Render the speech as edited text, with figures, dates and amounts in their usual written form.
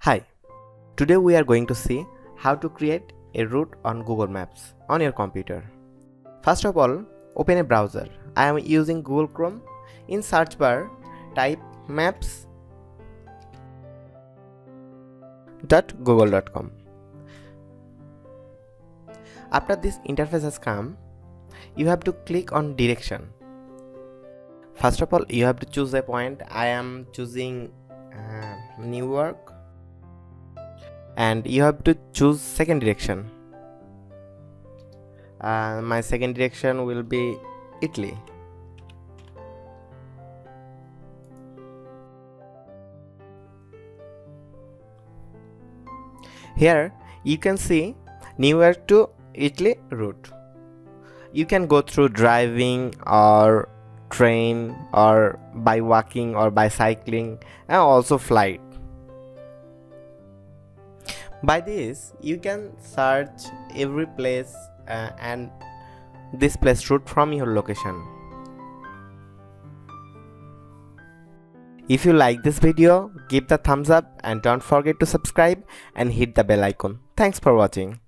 Hi, today we are going to see how to create a route on Google Maps on your computer. First of all, open a browser. I am using Google Chrome. In search bar, type maps.google.com. After this interface has come, you have to click on direction. First of all, you have to choose a point. I am choosing Newark. And you have to choose second direction. My second direction will be Italy. Here you can see Newark to Italy route. You can go through driving or train or by walking or by cycling and also flight. By this you can search every place and this place route from your location. If you like this video, give the thumbs up and don't forget to subscribe and hit the bell icon. Thanks for watching.